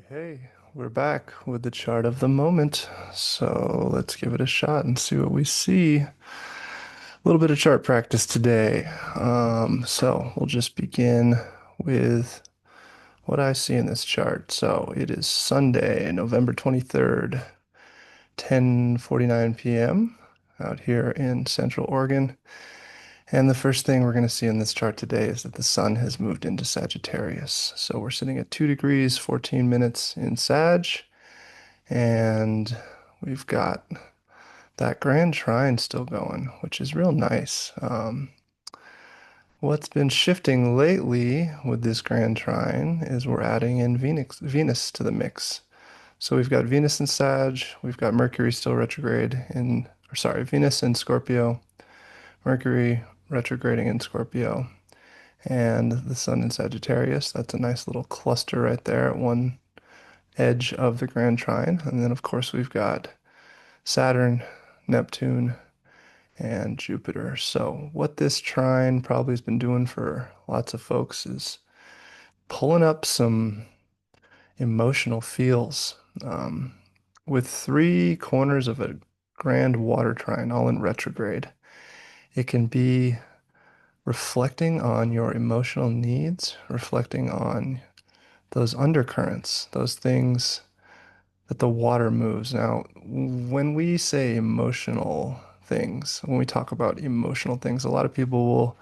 Hey, we're back with the chart of the moment. So let's give it a shot and see what we see. A little bit of chart practice today. So we'll just begin with what I see in this chart. So it is Sunday, November 23rd, 10:49 p.m. out here in Central Oregon. And the first thing we're going to see in this chart today is that the sun has moved into Sagittarius. So we're sitting at 2 degrees, 14 minutes in Sag. And we've got that grand trine still going, which is real nice. What's been shifting lately with this grand trine is we're adding in Venus to the mix. So we've got Venus in Sag, we've got Mercury still retrograde in, or sorry, Venus in Scorpio, Mercury retrograding in Scorpio, and the Sun in Sagittarius. That's a nice little cluster right there at one edge of the grand trine. And then, of course, we've got Saturn, Neptune, and Jupiter. So, what this trine probably has been doing for lots of folks is pulling up some emotional feels. With three corners of a grand water trine all in retrograde, it can be reflecting on your emotional needs, reflecting on those undercurrents, those things that the water moves. Now, when we say emotional things, when we talk about emotional things, a lot of people will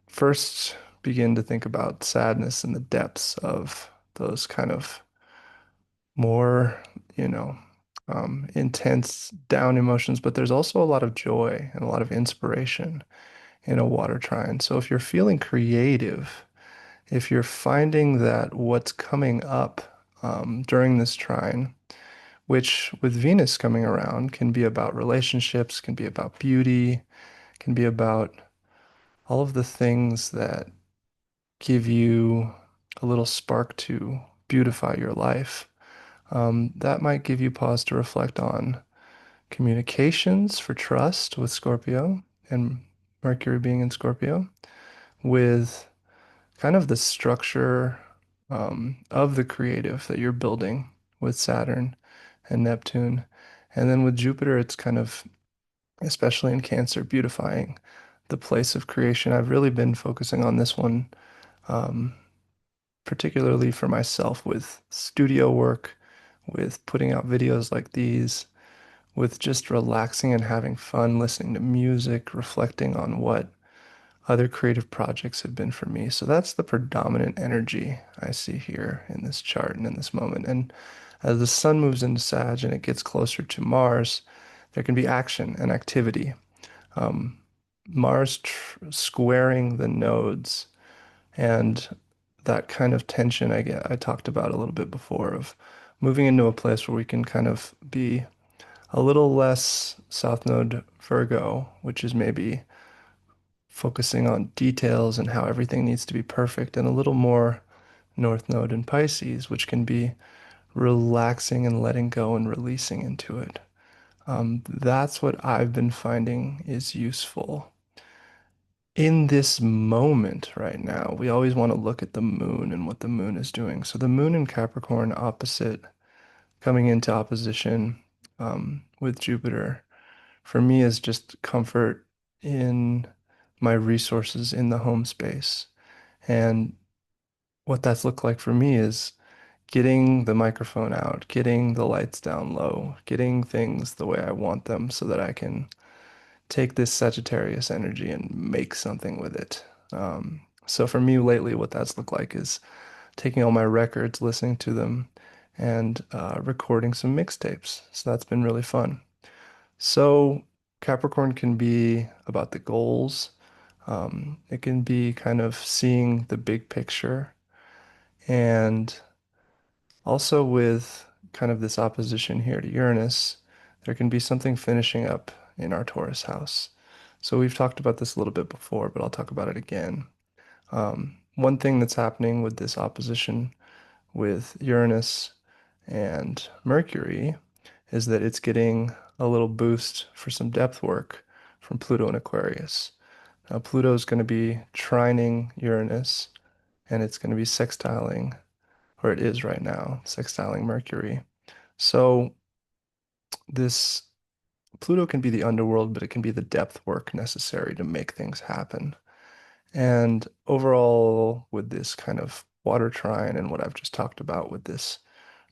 first begin to think about sadness in the depths of those kind of more, you know, intense down emotions, but there's also a lot of joy and a lot of inspiration in a water trine. So if you're feeling creative, if you're finding that what's coming up during this trine, which with Venus coming around can be about relationships, can be about beauty, can be about all of the things that give you a little spark to beautify your life. That might give you pause to reflect on communications for trust with Scorpio and Mercury being in Scorpio, with kind of the structure of the creative that you're building with Saturn and Neptune. And then with Jupiter, it's kind of, especially in Cancer, beautifying the place of creation. I've really been focusing on this one, um, particularly for myself with studio work, with putting out videos like these, with just relaxing and having fun, listening to music, reflecting on what other creative projects have been for me. So that's the predominant energy I see here in this chart and in this moment. And as the sun moves into Sag and it gets closer to Mars, there can be action and activity. Um, Mars squaring the nodes and that kind of tension I talked about a little bit before of moving into a place where we can kind of be a little less South Node Virgo, which is maybe focusing on details and how everything needs to be perfect, and a little more North Node in Pisces, which can be relaxing and letting go and releasing into it. That's what I've been finding is useful. In this moment right now, we always want to look at the moon and what the moon is doing. So the moon in Capricorn opposite, coming into opposition with Jupiter, for me is just comfort in my resources in the home space. And what that's looked like for me is getting the microphone out, getting the lights down low, getting things the way I want them so that I can take this Sagittarius energy and make something with it. So for me lately, what that's looked like is taking all my records, listening to them, and recording some mixtapes. So that's been really fun. So Capricorn can be about the goals. It can be kind of seeing the big picture. And also with kind of this opposition here to Uranus, there can be something finishing up in our Taurus house. So we've talked about this a little bit before, but I'll talk about it again. One thing that's happening with this opposition with Uranus and Mercury is that it's getting a little boost for some depth work from Pluto and Aquarius. Now, Pluto is going to be trining Uranus and it's going to be sextiling or it is right now, sextiling Mercury. So this Pluto can be the underworld, but it can be the depth work necessary to make things happen. And overall, with this kind of water trine and what I've just talked about with this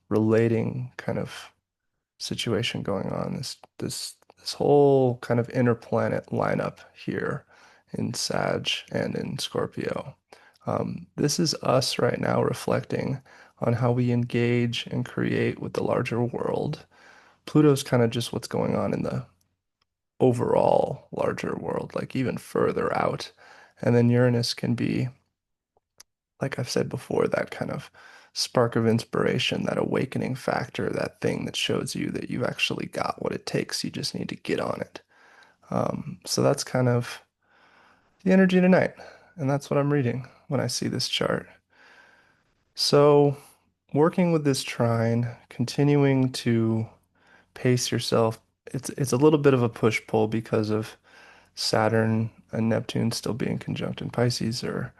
relating kind of situation going on, this whole kind of interplanet lineup here in Sag and in Scorpio. This is us right now reflecting on how we engage and create with the larger world. Pluto's kind of just what's going on in the overall larger world, like even further out. And then Uranus can be, like I've said before, that kind of spark of inspiration, that awakening factor, that thing that shows you that you've actually got what it takes. You just need to get on it. So that's kind of the energy tonight. And that's what I'm reading when I see this chart. So, working with this trine, continuing to pace yourself, it's a little bit of a push-pull because of Saturn and Neptune still being conjunct in Pisces, or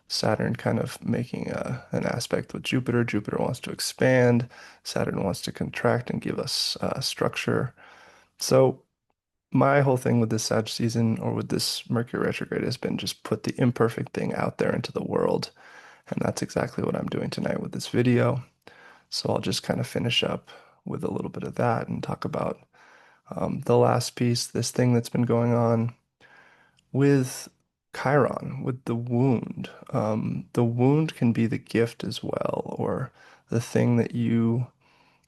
Saturn kind of making an aspect with Jupiter. Jupiter wants to expand, Saturn wants to contract and give us structure. So my whole thing with this Sag season or with this Mercury retrograde has been just put the imperfect thing out there into the world. And that's exactly what I'm doing tonight with this video. So I'll just kind of finish up with a little bit of that and talk about the last piece, this thing that's been going on with Chiron, with the wound. The wound can be the gift as well, or the thing that you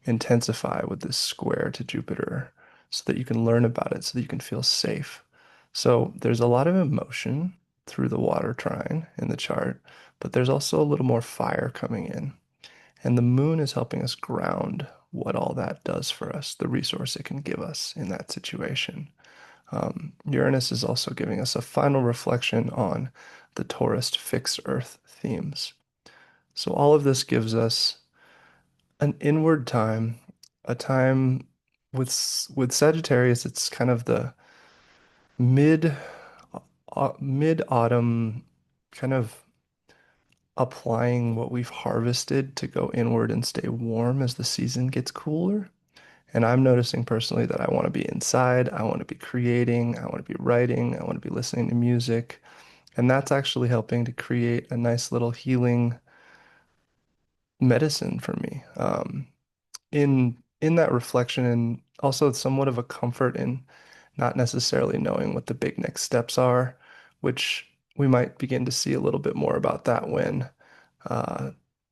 intensify with this square to Jupiter so that you can learn about it, so that you can feel safe. So there's a lot of emotion through the water trine in the chart, but there's also a little more fire coming in. And the moon is helping us ground what all that does for us, the resource it can give us in that situation. Uranus is also giving us a final reflection on the Taurus fixed Earth themes. So all of this gives us an inward time, a time with Sagittarius, it's kind of the mid mid autumn kind of applying what we've harvested to go inward and stay warm as the season gets cooler. And I'm noticing personally that I want to be inside, I want to be creating, I want to be writing, I want to be listening to music. And that's actually helping to create a nice little healing medicine for me. In that reflection, and also somewhat of a comfort in not necessarily knowing what the big next steps are, which we might begin to see a little bit more about that when uh,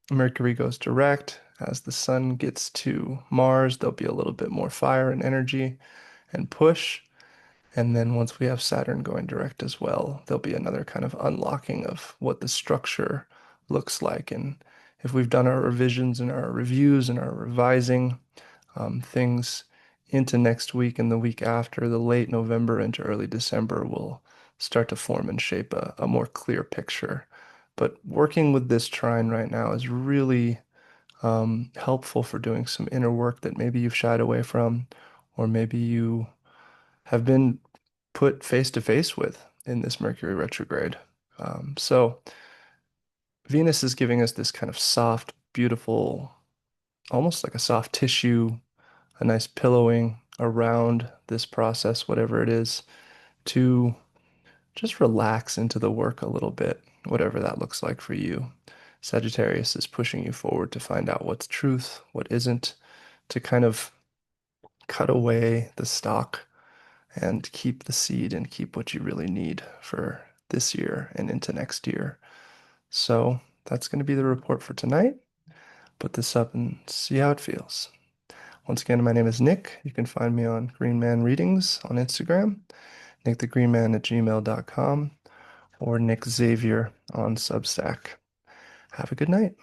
Mercury goes direct. As the sun gets to Mars, there'll be a little bit more fire and energy and push. And then once we have Saturn going direct as well, there'll be another kind of unlocking of what the structure looks like. And if we've done our revisions and our reviews and our revising things into next week and the week after, the late November into early December will start to form and shape a more clear picture. But working with this trine right now is really helpful for doing some inner work that maybe you've shied away from, or maybe you have been put face to face with in this Mercury retrograde. So Venus is giving us this kind of soft, beautiful, almost like a soft tissue, a nice pillowing around this process, whatever it is, to just relax into the work a little bit, whatever that looks like for you. Sagittarius is pushing you forward to find out what's truth, what isn't, to kind of cut away the stock and keep the seed and keep what you really need for this year and into next year. So that's going to be the report for tonight. Put this up and see how it feels. Once again, my name is Nick. You can find me on Green Man Readings on Instagram, nickthegreenman@gmail.com, or Nick Xavier on Substack. Have a good night.